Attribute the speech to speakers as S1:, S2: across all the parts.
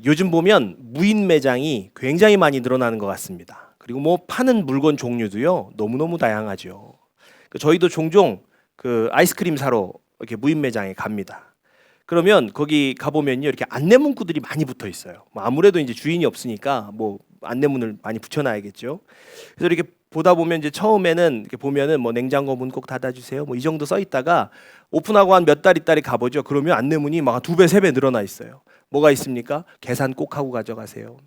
S1: 요즘 보면 무인 매장이 굉장히 많이 늘어나는 것 같습니다. 그리고 뭐 파는 물건 종류도요 너무너무 다양하죠. 저희도 종종 그 아이스크림 사러 이렇게 무인 매장에 갑니다. 그러면 거기 가보면요 이렇게 안내 문구들이 많이 붙어 있어요. 뭐 아무래도 이제 주인이 없으니까 뭐 안내문을 많이 붙여놔야겠죠. 그래서 이렇게 보다 보면 이제 처음에는 이렇게 보면은 뭐 냉장고 문 꼭 닫아주세요. 뭐 이 정도 써 있다가 오픈하고 한 몇 달 있다리 가보죠. 그러면 안내문이 막 2배, 3배 늘어나 있어요. 뭐가 있습니까? 계산 꼭 하고 가져가세요.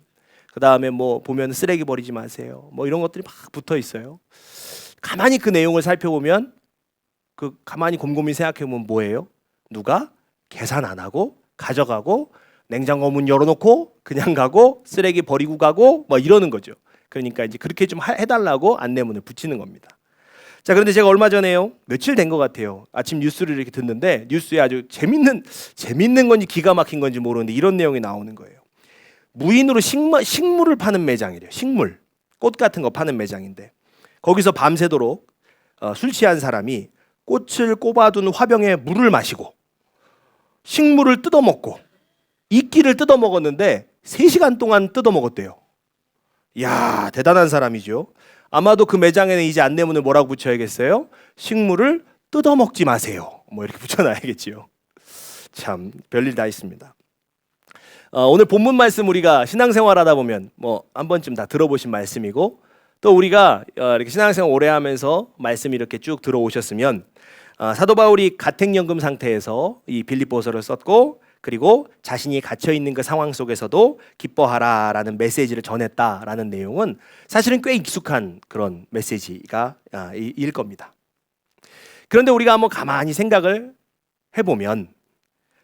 S1: 그 다음에 뭐 보면 쓰레기 버리지 마세요. 뭐 이런 것들이 막 붙어 있어요. 가만히 그 내용을 살펴보면 그 가만히 곰곰이 생각해보면 뭐예요? 누가 계산 안 하고 가져가고 냉장고 문 열어놓고 그냥 가고 쓰레기 버리고 가고 뭐 이러는 거죠. 그러니까 이제 그렇게 좀 해달라고 안내문을 붙이는 겁니다. 자, 그런데 제가 얼마 전에요, 며칠 된 것 같아요. 아침 뉴스를 이렇게 듣는데 뉴스에 아주 재밌는 건지 기가 막힌 건지 모르는데 이런 내용이 나오는 거예요. 무인으로 식물을 파는 매장이래요. 식물, 꽃 같은 거 파는 매장인데 거기서 밤새도록 술 취한 사람이 꽃을 꼽아둔 화병에 물을 마시고 식물을 뜯어먹고 이끼를 뜯어먹었는데 3시간 동안 뜯어먹었대요. 이야, 대단한 사람이죠. 아마도 그 매장에는 이제 안내문을 뭐라고 붙여야겠어요? 식물을 뜯어먹지 마세요. 뭐 이렇게 붙여놔야겠지요. 참 별일 다 있습니다. 오늘 본문 말씀 우리가 신앙생활하다 보면 뭐 한 번쯤 다 들어보신 말씀이고 또 우리가 이렇게 신앙생활 오래 하면서 말씀 이렇게 쭉 들어오셨으면 사도 바울이 가택연금 상태에서 이 빌립보서를 썼고 그리고 자신이 갇혀 있는 그 상황 속에서도 기뻐하라라는 메시지를 전했다라는 내용은 사실은 꽤 익숙한 그런 메시지가 일 겁니다. 그런데 우리가 한번 가만히 생각을 해보면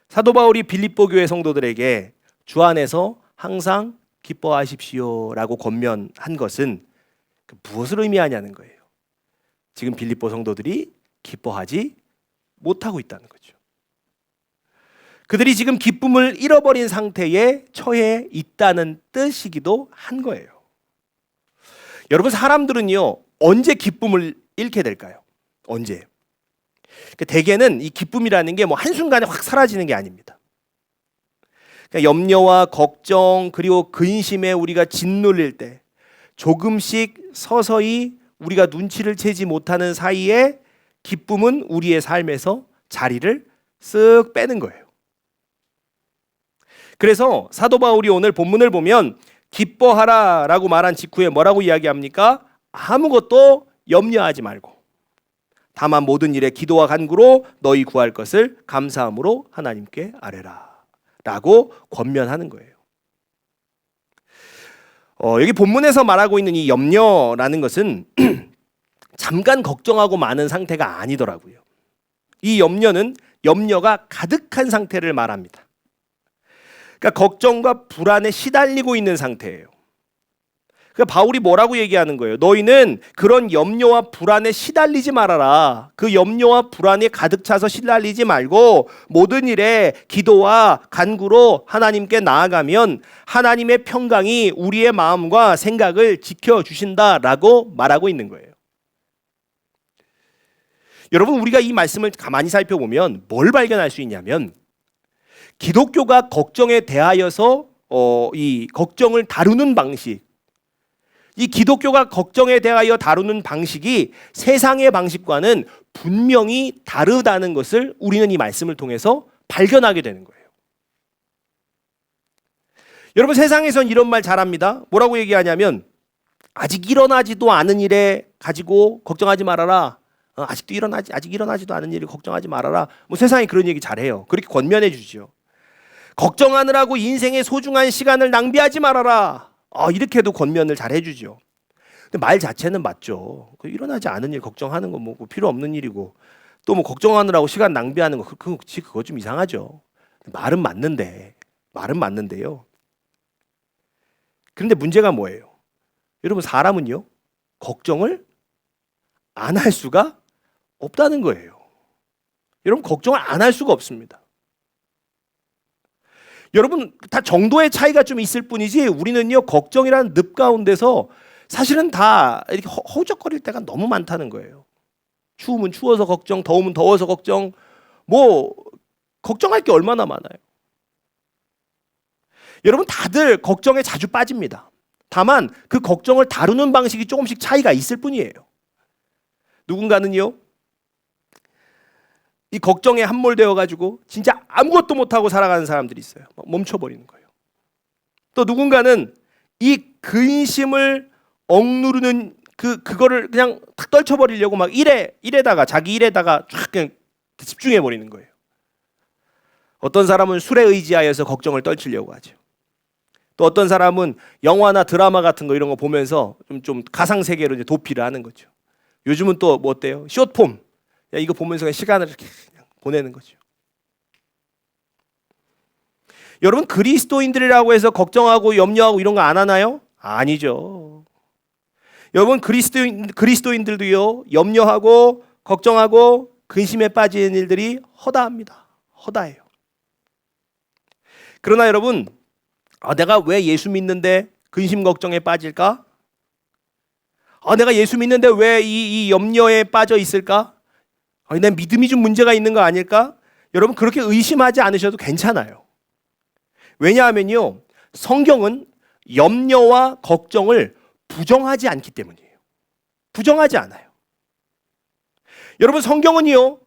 S1: 사도 바울이 빌립보 교회 성도들에게 주 안에서 항상 기뻐하십시오라고 권면한 것은 무엇을 의미하냐는 거예요. 지금 빌립보 성도들이 기뻐하지 못하고 있다는 거죠. 그들이 지금 기쁨을 잃어버린 상태에 처해 있다는 뜻이기도 한 거예요. 여러분, 사람들은요 언제 기쁨을 잃게 될까요? 언제? 대개는 이 기쁨이라는 게 뭐 한순간에 확 사라지는 게 아닙니다. 그러니까 염려와 걱정 그리고 근심에 우리가 짓눌릴 때 조금씩 서서히 우리가 눈치를 채지 못하는 사이에 기쁨은 우리의 삶에서 자리를 쓱 빼는 거예요. 그래서 사도 바울이 오늘 본문을 보면 기뻐하라라고 말한 직후에 뭐라고 이야기합니까? 아무것도 염려하지 말고 다만 모든 일에 기도와 간구로 너희 구할 것을 감사함으로 하나님께 아뢰라 라고 권면하는 거예요. 여기 본문에서 말하고 있는 이 염려라는 것은 잠깐 걱정하고 마는 상태가 아니더라고요. 이 염려가 가득한 상태를 말합니다. 그러니까 걱정과 불안에 시달리고 있는 상태예요. 그러니까 바울이 뭐라고 얘기하는 거예요? 너희는 그런 염려와 불안에 시달리지 말아라. 그 염려와 불안에 가득 차서 시달리지 말고 모든 일에 기도와 간구로 하나님께 나아가면 하나님의 평강이 우리의 마음과 생각을 지켜주신다라고 말하고 있는 거예요. 여러분, 우리가 이 말씀을 가만히 살펴보면 뭘 발견할 수 있냐면 기독교가 걱정에 대하여서 이 걱정을 다루는 방식, 이 기독교가 걱정에 대하여 다루는 방식이 세상의 방식과는 분명히 다르다는 것을 우리는 이 말씀을 통해서 발견하게 되는 거예요. 여러분, 세상에선 이런 말 잘합니다. 뭐라고 얘기하냐면 아직 일어나지도 않은 일에 가지고 걱정하지 말아라. 아직 일어나지도 않은 일을 걱정하지 말아라. 뭐 세상이 그런 얘기 잘해요. 그렇게 권면해 주죠. 걱정하느라고 인생의 소중한 시간을 낭비하지 말아라. 이렇게도 권면을 잘 해주죠. 근데 말 자체는 맞죠. 일어나지 않은 일 걱정하는 거 뭐 필요 없는 일이고 또 뭐 걱정하느라고 시간 낭비하는 거 그거 좀 이상하죠. 말은 맞는데요. 그런데 문제가 뭐예요? 여러분, 사람은요 걱정을 안 할 수가 없다는 거예요. 여러분, 걱정을 안 할 수가 없습니다. 여러분, 다 정도의 차이가 좀 있을 뿐이지 우리는요 걱정이라는 늪 가운데서 사실은 다 이렇게 허우적거릴 때가 너무 많다는 거예요. 추우면 추워서 걱정, 더우면 더워서 걱정, 뭐 걱정할 게 얼마나 많아요. 여러분 다들 걱정에 자주 빠집니다. 다만 그 걱정을 다루는 방식이 조금씩 차이가 있을 뿐이에요. 누군가는요, 이 걱정에 함몰되어 가지고 진짜 아무것도 못하고 살아가는 사람들이 있어요. 멈춰버리는 거예요. 또 누군가는 이 근심을 억누르는 그거를 그냥 탁 떨쳐버리려고 막 자기 일에다가 쫙 그냥 집중해버리는 거예요. 어떤 사람은 술에 의지하여서 걱정을 떨치려고 하죠. 또 어떤 사람은 영화나 드라마 같은 거 이런 거 보면서 좀 가상 세계로 이제 도피를 하는 거죠. 요즘은 또 뭐 어때요? 숏폼. 이거 보면서 그냥 시간을 이렇게 그냥 보내는 거죠. 여러분 그리스도인들이라고 해서 걱정하고 염려하고 이런 거 안 하나요? 아니죠. 여러분 그리스도인들도요, 염려하고 걱정하고 근심에 빠지는 일들이 허다합니다. 허다해요. 그러나 여러분, 내가 왜 예수 믿는데 근심 걱정에 빠질까? 내가 예수 믿는데 왜 이 염려에 빠져 있을까? 내 믿음이 좀 문제가 있는 거 아닐까? 여러분 그렇게 의심하지 않으셔도 괜찮아요. 왜냐하면요, 성경은 염려와 걱정을 부정하지 않기 때문이에요. 부정하지 않아요. 여러분 성경은요,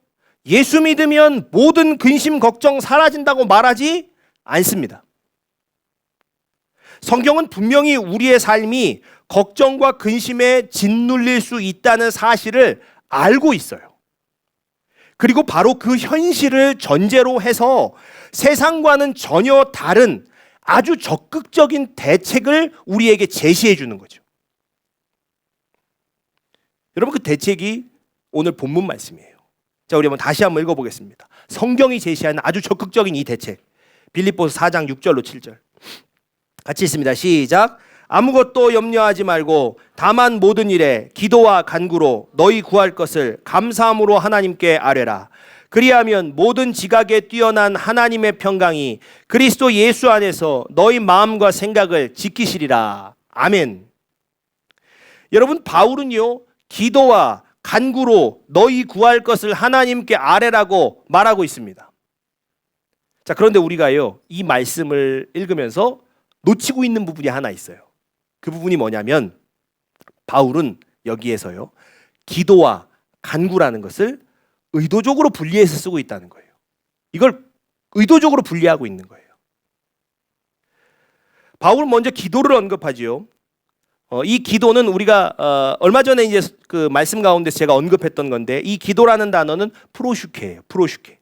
S1: 예수 믿으면 모든 근심 걱정 사라진다고 말하지 않습니다. 성경은 분명히 우리의 삶이 걱정과 근심에 짓눌릴 수 있다는 사실을 알고 있어요. 그리고 바로 그 현실을 전제로 해서 세상과는 전혀 다른 아주 적극적인 대책을 우리에게 제시해 주는 거죠. 여러분 그 대책이 오늘 본문 말씀이에요. 자, 우리 다시 한번 읽어보겠습니다. 성경이 제시하는 아주 적극적인 이 대책. 빌립보서 4장 6절로 7절. 같이 읽습니다. 시작. 아무것도 염려하지 말고 다만 모든 일에 기도와 간구로 너희 구할 것을 감사함으로 하나님께 아뢰라. 그리하면 모든 지각에 뛰어난 하나님의 평강이 그리스도 예수 안에서 너희 마음과 생각을 지키시리라. 아멘. 여러분 바울은요, 기도와 간구로 너희 구할 것을 하나님께 아뢰라고 말하고 있습니다. 자, 그런데 우리가요, 이 말씀을 읽으면서 놓치고 있는 부분이 하나 있어요. 그 부분이 뭐냐면 바울은 여기에서요, 기도와 간구라는 것을 의도적으로 분리해서 쓰고 있다는 거예요. 이걸 의도적으로 분리하고 있는 거예요. 바울은 먼저 기도를 언급하지요. 이 기도는 우리가 얼마 전에 이제 그 말씀 가운데서 제가 언급했던 건데, 이 기도라는 단어는 프로슈케예요. 프로슈케.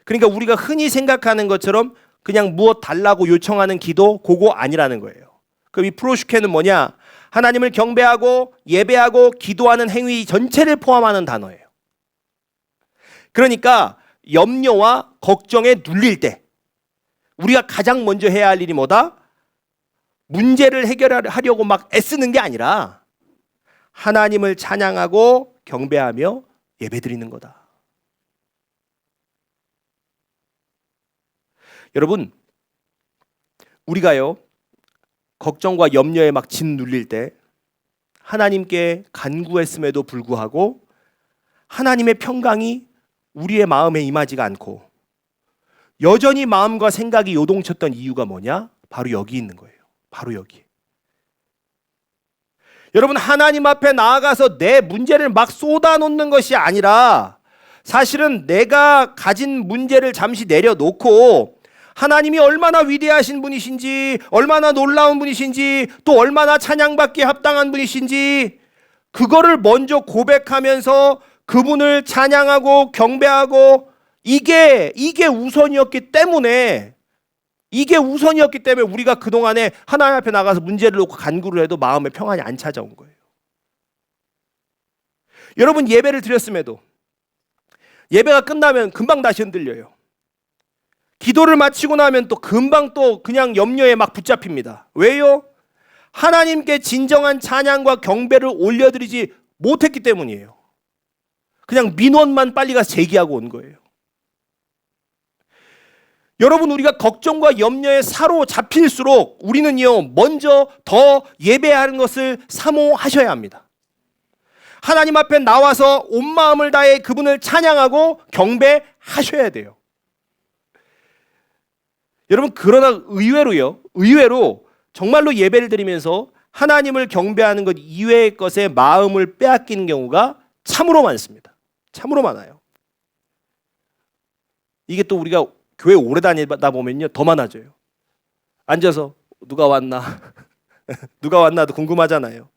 S1: 그러니까 우리가 흔히 생각하는 것처럼 그냥 무엇 달라고 요청하는 기도, 그거 아니라는 거예요. 그럼 이 프로슈케는 뭐냐? 하나님을 경배하고 예배하고 기도하는 행위 전체를 포함하는 단어예요. 그러니까 염려와 걱정에 눌릴 때 우리가 가장 먼저 해야 할 일이 뭐다? 문제를 해결하려고 막 애쓰는 게 아니라 하나님을 찬양하고 경배하며 예배드리는 거다. 여러분, 우리가요, 걱정과 염려에 막 짓눌릴 때 하나님께 간구했음에도 불구하고 하나님의 평강이 우리의 마음에 임하지가 않고 여전히 마음과 생각이 요동쳤던 이유가 뭐냐? 바로 여기 있는 거예요. 바로 여기. 여러분, 하나님 앞에 나아가서 내 문제를 막 쏟아놓는 것이 아니라 사실은 내가 가진 문제를 잠시 내려놓고 하나님이 얼마나 위대하신 분이신지, 얼마나 놀라운 분이신지, 또 얼마나 찬양받기에 합당한 분이신지 그거를 먼저 고백하면서 그분을 찬양하고 경배하고 이게 우선이었기 때문에 우리가 그동안에 하나님 앞에 나가서 문제를 놓고 간구를 해도 마음에 평안이 안 찾아온 거예요. 여러분, 예배를 드렸음에도 예배가 끝나면 금방 다시 흔들려요. 기도를 마치고 나면 또 금방 또 그냥 염려에 막 붙잡힙니다. 왜요? 하나님께 진정한 찬양과 경배를 올려드리지 못했기 때문이에요. 그냥 민원만 빨리 가서 제기하고 온 거예요. 여러분, 우리가 걱정과 염려에 사로잡힐수록 우리는요, 먼저 더 예배하는 것을 사모하셔야 합니다. 하나님 앞에 나와서 온 마음을 다해 그분을 찬양하고 경배하셔야 돼요. 여러분, 그러나 의외로 정말로 예배를 드리면서 하나님을 경배하는 것 이외의 것에 마음을 빼앗기는 경우가 참으로 많습니다. 참으로 많아요. 이게 또 우리가 교회 오래 다니다 보면요, 더 많아져요. 앉아서 누가 왔나 누가 왔나도 궁금하잖아요.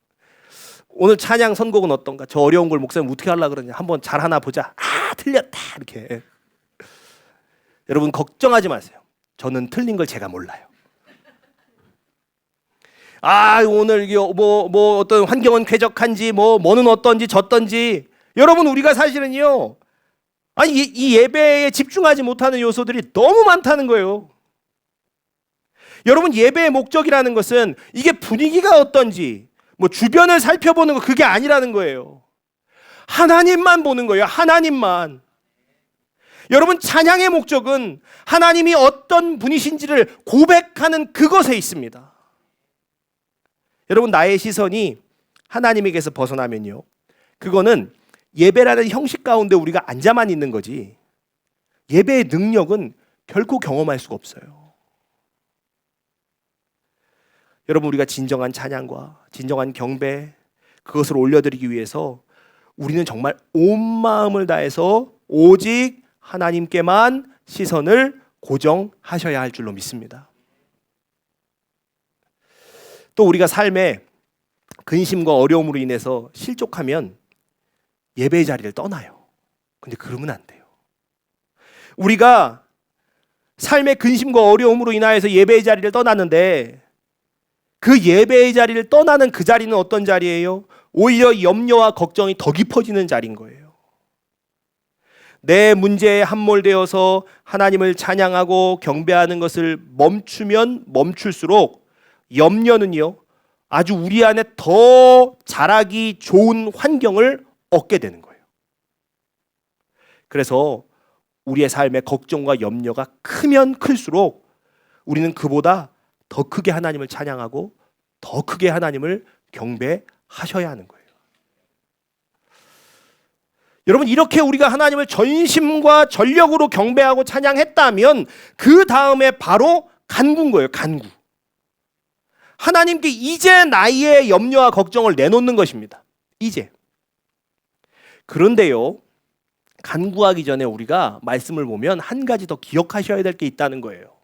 S1: 오늘 찬양 선곡은 어떤가? 저 어려운 걸 목사님 어떻게 하려고 그러냐? 한번 잘 하나 보자. 아, 틀렸다. 이렇게. 여러분, 걱정하지 마세요. 저는 틀린 걸 제가 몰라요. 아, 오늘 뭐 어떤 환경은 쾌적한지 뭐는 어떤지 졌던지. 여러분, 우리가 사실은요, 아니 이 예배에 집중하지 못하는 요소들이 너무 많다는 거예요. 여러분, 예배의 목적이라는 것은 이게 분위기가 어떤지 뭐 주변을 살펴보는 거, 그게 아니라는 거예요. 하나님만 보는 거예요. 하나님만. 여러분, 찬양의 목적은 하나님이 어떤 분이신지를 고백하는 그것에 있습니다. 여러분, 나의 시선이 하나님에게서 벗어나면요, 그거는 예배라는 형식 가운데 우리가 앉아만 있는 거지, 예배의 능력은 결코 경험할 수가 없어요. 여러분, 우리가 진정한 찬양과 진정한 경배, 그것을 올려드리기 위해서 우리는 정말 온 마음을 다해서 오직 하나님께만 시선을 고정하셔야 할 줄로 믿습니다. 또 우리가 삶에 근심과 어려움으로 인해서 실족하면 예배의 자리를 떠나요. 근데 그러면 안 돼요. 우리가 삶의 근심과 어려움으로 인하여서 예배의 자리를 떠났는데, 그 예배의 자리를 떠나는 그 자리는 어떤 자리예요? 오히려 염려와 걱정이 더 깊어지는 자리인 거예요. 내 문제에 함몰되어서 하나님을 찬양하고 경배하는 것을 멈추면 멈출수록 염려는요, 아주 우리 안에 더 자라기 좋은 환경을 얻게 되는 거예요. 그래서 우리의 삶의 걱정과 염려가 크면 클수록 우리는 그보다 더 크게 하나님을 찬양하고 더 크게 하나님을 경배하셔야 하는 거예요. 여러분, 이렇게 우리가 하나님을 전심과 전력으로 경배하고 찬양했다면 그 다음에 바로 간구인 거예요. 간구. 하나님께 이제 나의 염려와 걱정을 내놓는 것입니다. 이제. 그런데요, 간구하기 전에 우리가 말씀을 보면 한 가지 더 기억하셔야 될 게 있다는 거예요.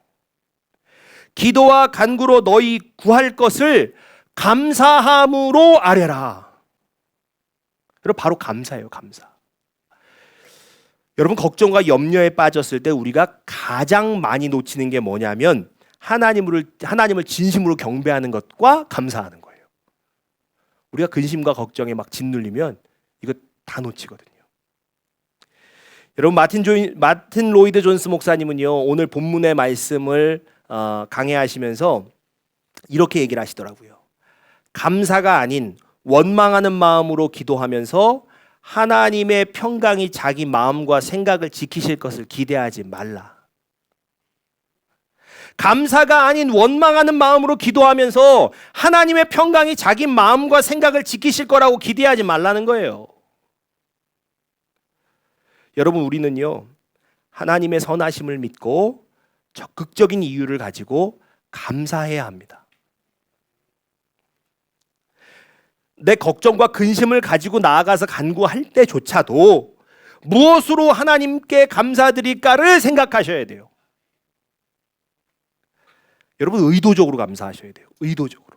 S1: 기도와 간구로 너희 구할 것을 감사함으로 아뢰라. 여러분, 바로 감사예요. 감사. 여러분, 걱정과 염려에 빠졌을 때 우리가 가장 많이 놓치는 게 뭐냐면 하나님을 진심으로 경배하는 것과 감사하는 거예요. 우리가 근심과 걱정에 막 짓눌리면 이거 다 놓치거든요. 여러분, 마틴 로이드 존스 목사님은요, 오늘 본문의 말씀을 강해하시면서 이렇게 얘기를 하시더라고요. 감사가 아닌 원망하는 마음으로 기도하면서 하나님의 평강이 자기 마음과 생각을 지키실 것을 기대하지 말라. 감사가 아닌 원망하는 마음으로 기도하면서 하나님의 평강이 자기 마음과 생각을 지키실 거라고 기대하지 말라는 거예요. 여러분, 우리는요, 하나님의 선하심을 믿고 적극적인 이유를 가지고 감사해야 합니다. 내 걱정과 근심을 가지고 나아가서 간구할 때조차도 무엇으로 하나님께 감사드릴까를 생각하셔야 돼요. 여러분, 의도적으로 감사하셔야 돼요. 의도적으로.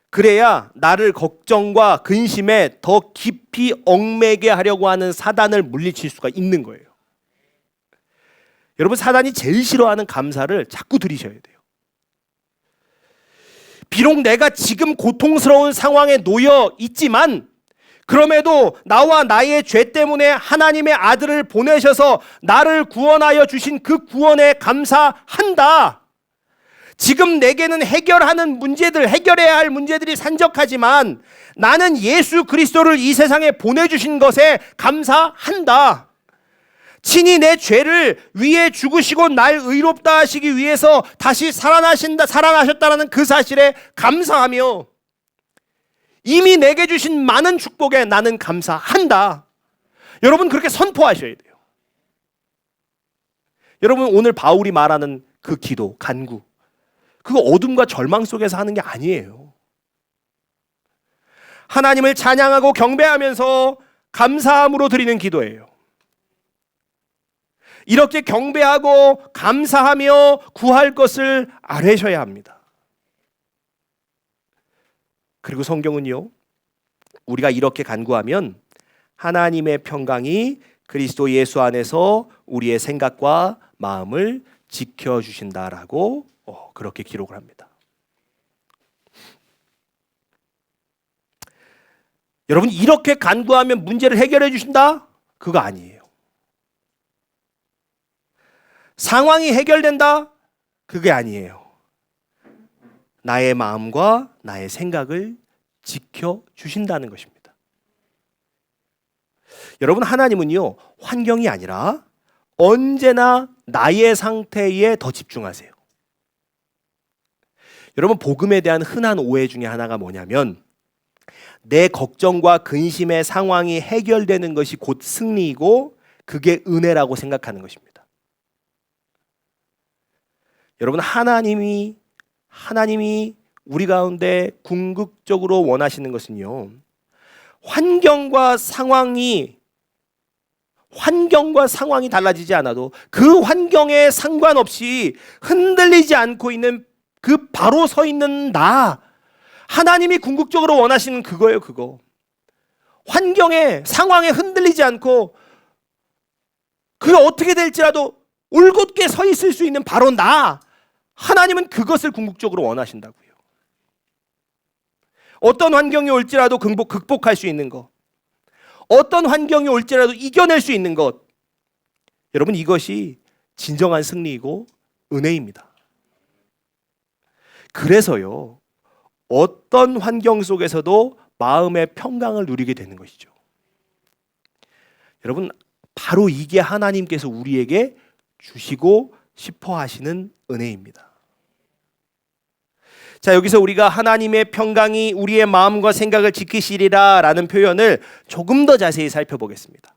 S1: 그래야 나를 걱정과 근심에 더 깊이 얽매게 하려고 하는 사단을 물리칠 수가 있는 거예요. 여러분, 사단이 제일 싫어하는 감사를 자꾸 드리셔야 돼요. 비록 내가 지금 고통스러운 상황에 놓여 있지만 그럼에도 나와 나의 죄 때문에 하나님의 아들을 보내셔서 나를 구원하여 주신 그 구원에 감사한다. 지금 내게는 해결해야 할 문제들이 산적하지만 나는 예수 그리스도를 이 세상에 보내주신 것에 감사한다. 친히 내 죄를 위해 죽으시고 날 의롭다 하시기 위해서 다시 살아나셨다는 그 사실에 감사하며 이미 내게 주신 많은 축복에 나는 감사한다. 여러분, 그렇게 선포하셔야 돼요. 여러분, 오늘 바울이 말하는 그 기도, 간구, 그거 어둠과 절망 속에서 하는 게 아니에요. 하나님을 찬양하고 경배하면서 감사함으로 드리는 기도예요. 이렇게 경배하고 감사하며 구할 것을 아뢰셔야 합니다. 그리고 성경은요, 우리가 이렇게 간구하면 하나님의 평강이 그리스도 예수 안에서 우리의 생각과 마음을 지켜주신다라고 그렇게 기록을 합니다. 여러분, 이렇게 간구하면 문제를 해결해 주신다? 그거 아니에요. 상황이 해결된다? 그게 아니에요. 나의 마음과 나의 생각을 지켜주신다는 것입니다. 여러분, 하나님은요, 환경이 아니라 언제나 나의 상태에 더 집중하세요. 여러분, 복음에 대한 흔한 오해 중에 하나가 뭐냐면 내 걱정과 근심의 상황이 해결되는 것이 곧 승리이고 그게 은혜라고 생각하는 것입니다. 여러분, 하나님이 우리 가운데 궁극적으로 원하시는 것은요, 환경과 상황이 달라지지 않아도 그 환경에 상관없이 흔들리지 않고 있는 그 바로 서 있는 나, 하나님이 궁극적으로 원하시는 그거예요. 그거. 환경에, 상황에 흔들리지 않고 그게 어떻게 될지라도 올곧게 서 있을 수 있는 바로 나, 하나님은 그것을 궁극적으로 원하신다고요. 어떤 환경이 올지라도 극복할 수 있는 것, 어떤 환경이 올지라도 이겨낼 수 있는 것, 여러분, 이것이 진정한 승리이고 은혜입니다. 그래서요, 어떤 환경 속에서도 마음의 평강을 누리게 되는 것이죠. 여러분, 바로 이게 하나님께서 우리에게 주시고 싶어 하시는 은혜입니다. 자, 여기서 우리가 하나님의 평강이 우리의 마음과 생각을 지키시리라 라는 표현을 조금 더 자세히 살펴보겠습니다.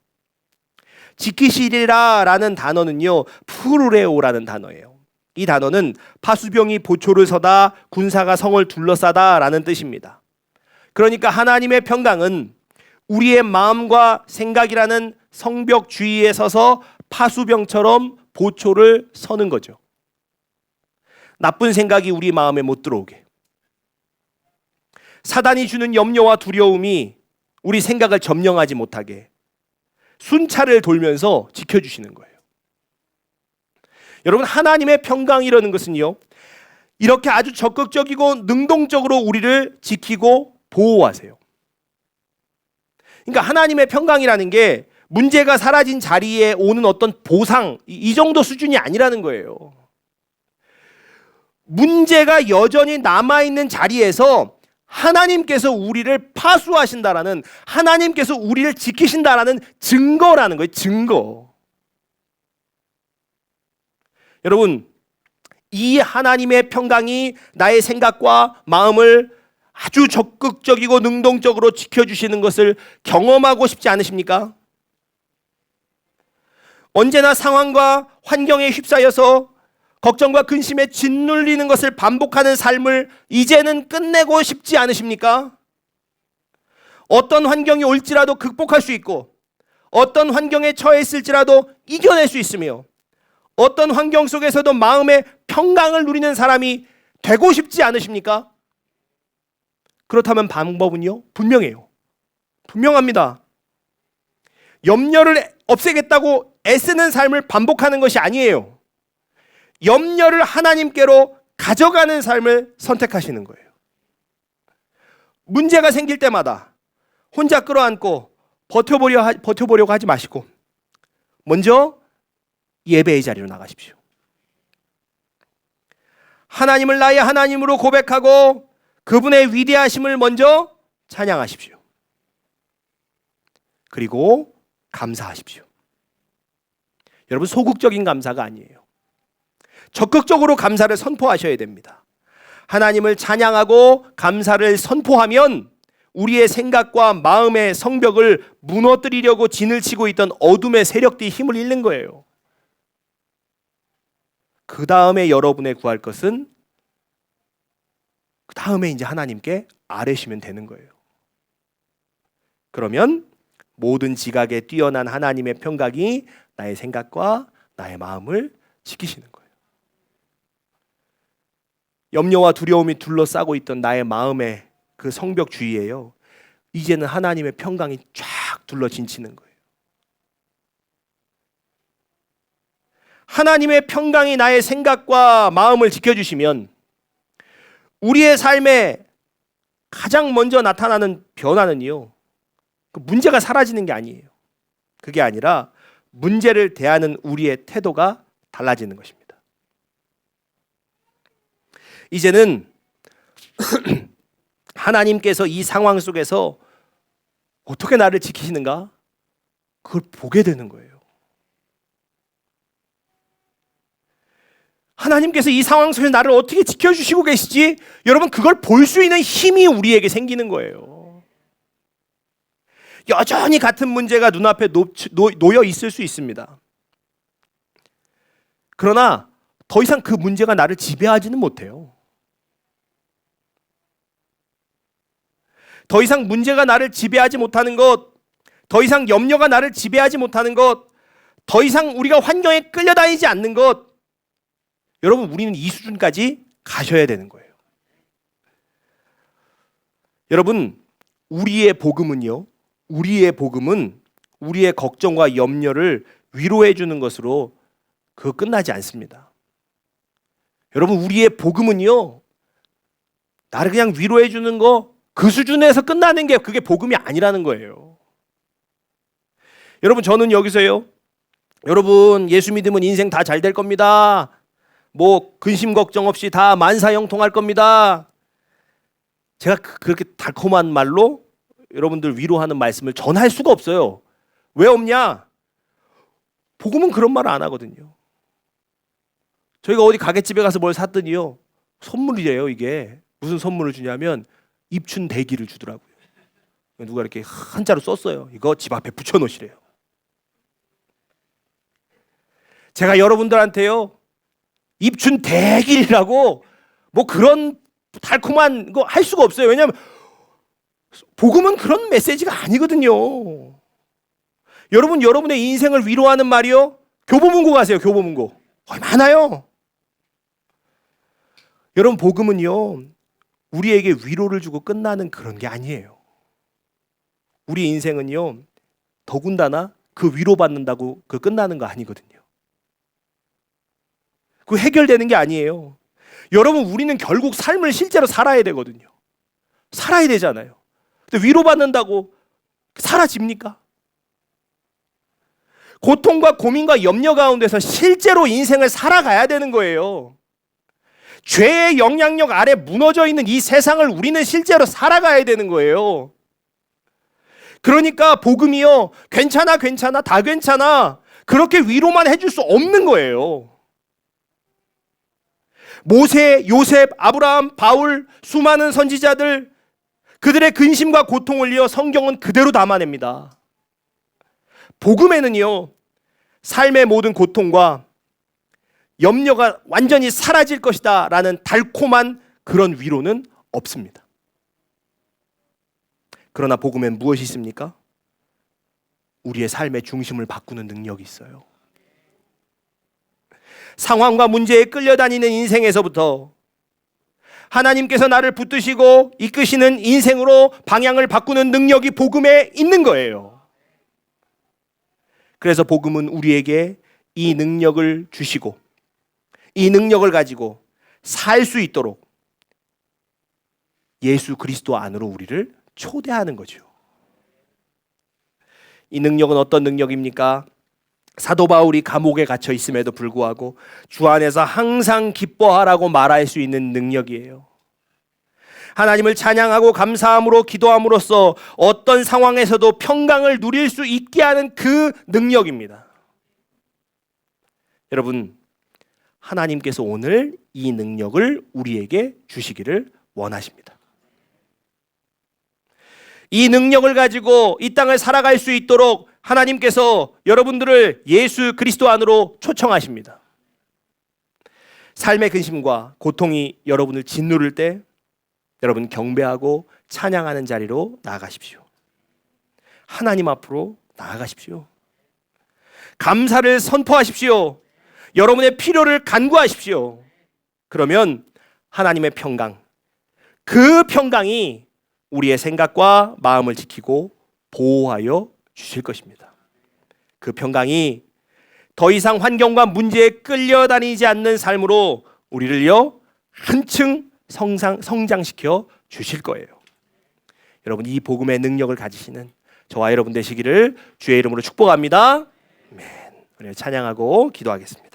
S1: 지키시리라 라는 단어는요, 푸르레오라는 단어예요. 이 단어는 파수병이 보초를 서다, 군사가 성을 둘러싸다 라는 뜻입니다. 그러니까 하나님의 평강은 우리의 마음과 생각이라는 성벽 주위에 서서 파수병처럼 보초를 서는 거죠. 나쁜 생각이 우리 마음에 못 들어오게, 사단이 주는 염려와 두려움이 우리 생각을 점령하지 못하게 순찰을 돌면서 지켜주시는 거예요. 여러분, 하나님의 평강이라는 것은요, 이렇게 아주 적극적이고 능동적으로 우리를 지키고 보호하세요. 그러니까 하나님의 평강이라는 게 문제가 사라진 자리에 오는 어떤 보상, 이 정도 수준이 아니라는 거예요. 문제가 여전히 남아있는 자리에서 하나님께서 우리를 파수하신다라는, 하나님께서 우리를 지키신다라는 증거라는 거예요. 증거. 여러분, 이 하나님의 평강이 나의 생각과 마음을 아주 적극적이고 능동적으로 지켜주시는 것을 경험하고 싶지 않으십니까? 언제나 상황과 환경에 휩싸여서 걱정과 근심에 짓눌리는 것을 반복하는 삶을 이제는 끝내고 싶지 않으십니까? 어떤 환경이 올지라도 극복할 수 있고, 어떤 환경에 처해 있을지라도 이겨낼 수 있으며, 어떤 환경 속에서도 마음의 평강을 누리는 사람이 되고 싶지 않으십니까? 그렇다면 방법은요, 분명해요. 분명합니다. 염려를 없애겠다고 애쓰는 삶을 반복하는 것이 아니에요. 염려를 하나님께로 가져가는 삶을 선택하시는 거예요. 문제가 생길 때마다 혼자 끌어안고 버텨보려고 하지 마시고 먼저 예배의 자리로 나가십시오. 하나님을 나의 하나님으로 고백하고 그분의 위대하심을 먼저 찬양하십시오. 그리고 감사하십시오. 여러분, 소극적인 감사가 아니에요. 적극적으로 감사를 선포하셔야 됩니다. 하나님을 찬양하고 감사를 선포하면 우리의 생각과 마음의 성벽을 무너뜨리려고 진을 치고 있던 어둠의 세력들이 힘을 잃는 거예요. 그 다음에 여러분의 구할 것은 그 다음에 이제 하나님께 아뢰시면 되는 거예요. 그러면 모든 지각에 뛰어난 하나님의 평강이 나의 생각과 나의 마음을 지키시는 거예요. 염려와 두려움이 둘러싸고 있던 나의 마음의 그 성벽 주위에요, 이제는 하나님의 평강이 쫙 둘러진치는 거예요. 하나님의 평강이 나의 생각과 마음을 지켜주시면 우리의 삶에 가장 먼저 나타나는 변화는요, 그 문제가 사라지는 게 아니에요. 그게 아니라 문제를 대하는 우리의 태도가 달라지는 것입니다. 이제는 하나님께서 이 상황 속에서 어떻게 나를 지키시는가? 그걸 보게 되는 거예요. 하나님께서 이 상황 속에서 나를 어떻게 지켜주시고 계시지? 여러분, 그걸 볼 수 있는 힘이 우리에게 생기는 거예요. 여전히 같은 문제가 눈앞에 놓여 있을 수 있습니다. 그러나 더 이상 그 문제가 나를 지배하지는 못해요. 더 이상 문제가 나를 지배하지 못하는 것, 더 이상 염려가 나를 지배하지 못하는 것, 더 이상 우리가 환경에 끌려다니지 않는 것, 여러분, 우리는 이 수준까지 가셔야 되는 거예요. 여러분, 우리의 복음은 우리의 걱정과 염려를 위로해 주는 것으로 그거 끝나지 않습니다. 여러분, 우리의 복음은요, 나를 그냥 위로해 주는 거, 그 수준에서 끝나는 게 그게 복음이 아니라는 거예요. 여러분, 저는 여기서요, 여러분 예수 믿으면 인생 다 잘 될 겁니다. 뭐 근심 걱정 없이 다 만사형통할 겁니다. 제가 그렇게 달콤한 말로 여러분들 위로하는 말씀을 전할 수가 없어요. 왜 없냐? 복음은 그런 말을 안 하거든요. 저희가 어디 가게집에 가서 뭘 샀더니요, 선물이래요. 이게 무슨 선물을 주냐면 입춘 대기를 주더라고요. 누가 이렇게 한자로 썼어요. 이거 집 앞에 붙여놓으시래요. 제가 여러분들한테요, 입춘 대길이라고 뭐 그런 달콤한 거 할 수가 없어요. 왜냐하면 복음은 그런 메시지가 아니거든요. 여러분, 여러분의 인생을 위로하는 말이요, 교보문고 가세요. 교보문고 많아요. 여러분, 복음은요, 우리에게 위로를 주고 끝나는 그런 게 아니에요. 우리 인생은요, 더군다나 그 위로받는다고 그 끝나는 거 아니거든요. 그 해결되는 게 아니에요. 여러분, 우리는 결국 삶을 실제로 살아야 되거든요. 살아야 되잖아요. 근데 위로받는다고 사라집니까? 고통과 고민과 염려 가운데서 실제로 인생을 살아가야 되는 거예요. 죄의 영향력 아래 무너져 있는 이 세상을 우리는 실제로 살아가야 되는 거예요. 그러니까 복음이요, 괜찮아 다 괜찮아, 그렇게 위로만 해줄 수 없는 거예요. 모세, 요셉, 아브라함, 바울, 수많은 선지자들, 그들의 근심과 고통을요, 성경은 그대로 담아냅니다. 복음에는요, 삶의 모든 고통과 염려가 완전히 사라질 것이다 라는 달콤한 그런 위로는 없습니다. 그러나 복음엔 무엇이 있습니까? 우리의 삶의 중심을 바꾸는 능력이 있어요. 상황과 문제에 끌려다니는 인생에서부터 하나님께서 나를 붙드시고 이끄시는 인생으로 방향을 바꾸는 능력이 복음에 있는 거예요. 그래서 복음은 우리에게 이 능력을 주시고 이 능력을 가지고 살 수 있도록 예수 그리스도 안으로 우리를 초대하는 거죠. 이 능력은 어떤 능력입니까? 사도 바울이 감옥에 갇혀 있음에도 불구하고 주 안에서 항상 기뻐하라고 말할 수 있는 능력이에요. 하나님을 찬양하고 감사함으로 기도함으로써 어떤 상황에서도 평강을 누릴 수 있게 하는 그 능력입니다. 여러분, 하나님께서 오늘 이 능력을 우리에게 주시기를 원하십니다. 이 능력을 가지고 이 땅을 살아갈 수 있도록 하나님께서 여러분들을 예수 그리스도 안으로 초청하십니다. 삶의 근심과 고통이 여러분을 짓누를 때 여러분 경배하고 찬양하는 자리로 나아가십시오. 하나님 앞으로 나아가십시오. 감사를 선포하십시오. 여러분의 필요를 간구하십시오. 그러면 하나님의 평강, 그 평강이 우리의 생각과 마음을 지키고 보호하여 주실 것입니다. 그 평강이 더 이상 환경과 문제에 끌려다니지 않는 삶으로 우리를요 한층 성장시켜 주실 거예요. 여러분, 이 복음의 능력을 가지시는 저와 여러분 되시기를 주의 이름으로 축복합니다. 아멘. 우리 찬양하고 기도하겠습니다.